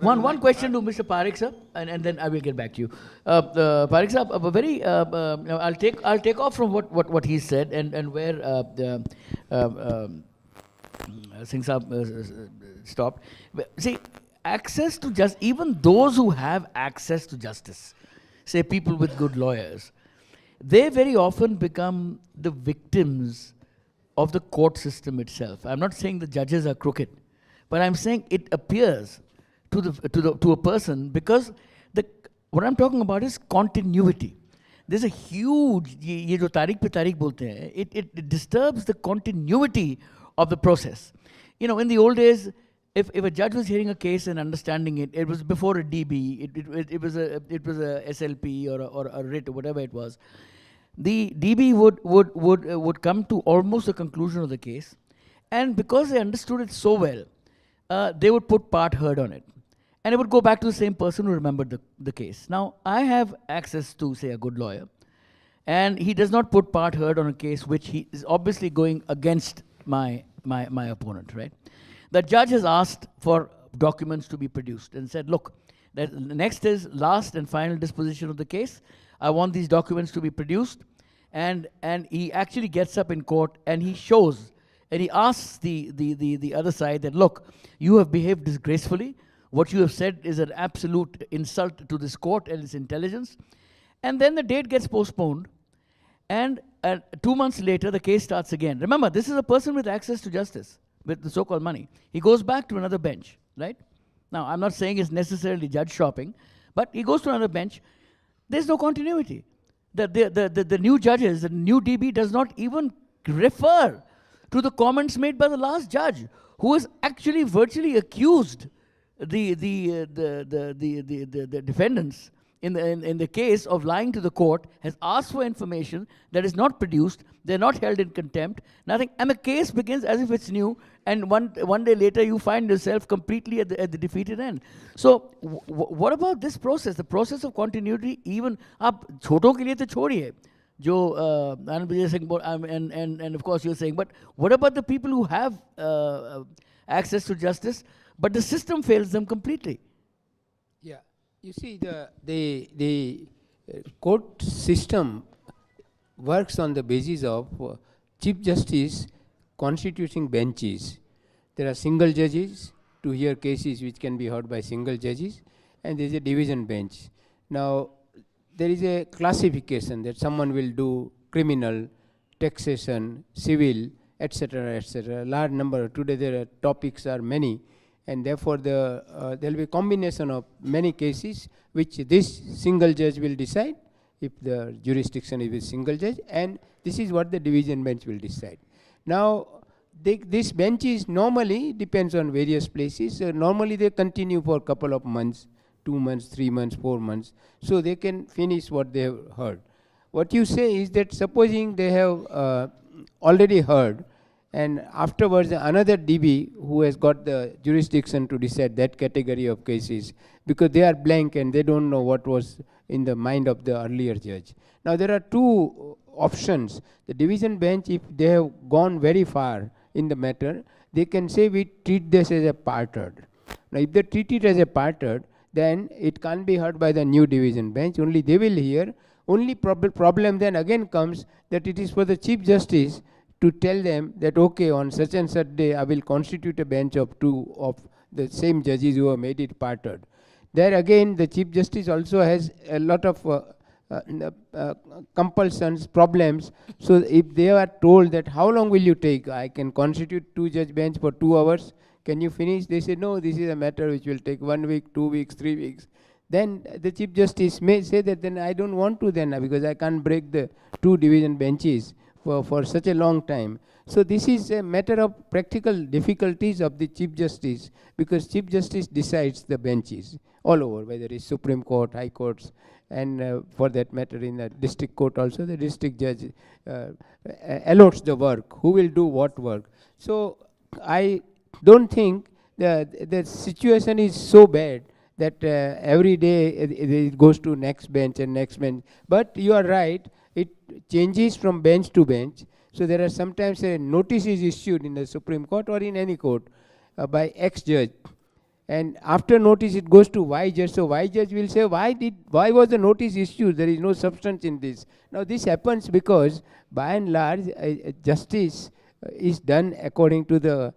One question to Mr. Parekh sir, and then I will get back to you. Parekh sir, a very I'll take off from what he said and where Singh Saab stopped. See, access to even those who have access to justice, say people with good lawyers, they very often become the victims of the court system itself. I'm not saying the judges are crooked, but I'm saying it appears to a person because what I'm talking about is continuity. There's a huge, ये जो तारीख पे तारीख बोलते हैं, it disturbs the continuity of the process. You know, in the old days, if a judge was hearing a case and understanding it, it was before a DB, it was a SLP or a writ or whatever it was. The DB would come to almost the conclusion of the case, and because they understood it so well, they would put part heard on it. And it would go back to the same person who remembered the case. Now, I have access to, say, a good lawyer, and he does not put part heard on a case which he is obviously going against my opponent, right? The judge has asked for documents to be produced and said, look, the next is last and final disposition of the case. I want these documents to be produced. And he actually gets up in court and he shows, and he asks the other side that, look, you have behaved disgracefully. What you have said is an absolute insult to this court and its intelligence. And then the date gets postponed. And 2 months later, the case starts again. Remember, this is a person with access to justice, with the so-called money. He goes back to another bench, right? Now, I'm not saying it's necessarily judge shopping, but he goes to another bench. There's no continuity. The new judges, the new DB does not even refer to the comments made by the last judge, who is actually virtually accused the defendants in the case of lying to the court, has asked for information that is not produced. They're not held in contempt, nothing, and the case begins as if it's new, and one day later you find yourself completely at the defeated end. So what about this process, the process of continuity? Even आप छोटों के लिए तो छोड़िए, जो Anand Vijay Singh and of course you're saying, but what about the people who have access to justice, but the system fails them completely? Yeah, you see, the court system works on the basis of Chief Justice constituting benches. There are single judges to hear cases which can be heard by single judges, and there is a division bench. Now, there is a classification that someone will do criminal, taxation, civil, etc., etc. Large number. Today there are topics are many, and therefore there will be a combination of many cases which this single judge will decide if the jurisdiction is with single judge, and this is what the division bench will decide. Now, this bench is normally depends on various places. Normally they continue for a couple of months, 2 months, 3 months, 4 months, so they can finish what they have heard. What you say is that supposing they have already heard, and afterwards another DB who has got the jurisdiction to decide that category of cases, because they are blank and they don't know what was in the mind of the earlier judge. Now there are two options. The division bench, if they have gone very far in the matter, they can say we treat this as a part heard. Now if they treat it as a part heard, then it can't be heard by the new division bench, only they will hear. Only problem then again comes that it is for the Chief Justice to tell them that, okay, on such and such day I will constitute a bench of 2 of the same judges who have made it part heard. There again the Chief Justice also has a lot of compulsions, problems. So if they are told that how long will you take, I can constitute 2-judge bench for 2 hours, can you finish? They say no, this is a matter which will take 1 week, 2 weeks, 3 weeks. Then the Chief Justice may say that then I don't want to then, because I can't break the 2 division benches for such a long time. So this is a matter of practical difficulties of the Chief Justice, because Chief Justice decides the benches all over, whether it's Supreme Court, High Courts, and for that matter in the district court also, the district judge allots the work, who will do what work. So I don't think the situation is so bad that every day it goes to next bench and next bench. But you are right, it changes from bench to bench. So there are sometimes a notice is issued in the Supreme Court or in any court by ex-judge And after notice, it goes to why judge. So why judge will say, why was the notice issued? There is no substance in this. Now this happens because by and large, justice is done according to the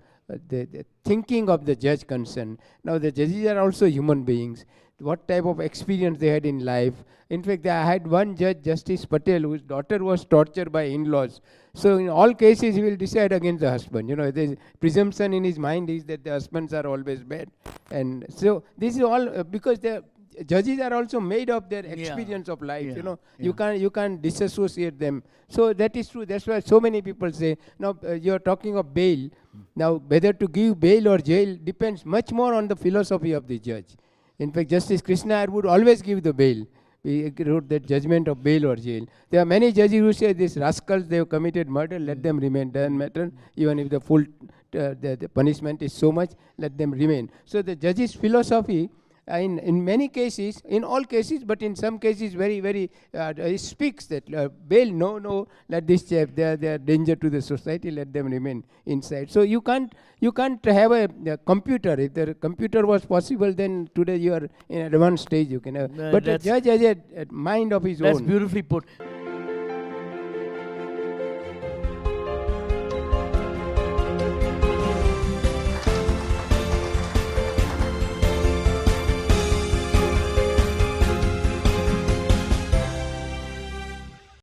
thinking of the judge concerned. Now the judges are also human beings. What type of experience they had in life. In fact, I had one judge, Justice Patel, whose daughter was tortured by in-laws. So in all cases, he will decide against the husband. The presumption in his mind is that the husbands are always bad. And so this is all because the judges are also made of their experience of life. You can't disassociate them. So that is true. That's why so many people say, now you're talking of bail. Now whether to give bail or jail depends much more on the philosophy of the judge. In fact, Justice Krishna would always give the bail. He wrote that judgment of bail or jail. There are many judges who say these rascals, they have committed murder, let them remain. Doesn't matter, even if the full the punishment is so much, let them remain. So the judge's philosophy, in many cases, in all cases, but in some cases, very, he speaks that bail, no, let this chap, they are danger to the society, let them remain inside. So you can't have a computer. If the computer was possible, then today you are in advanced stage. You can have, but the judge has a mind of his own. That's beautifully put.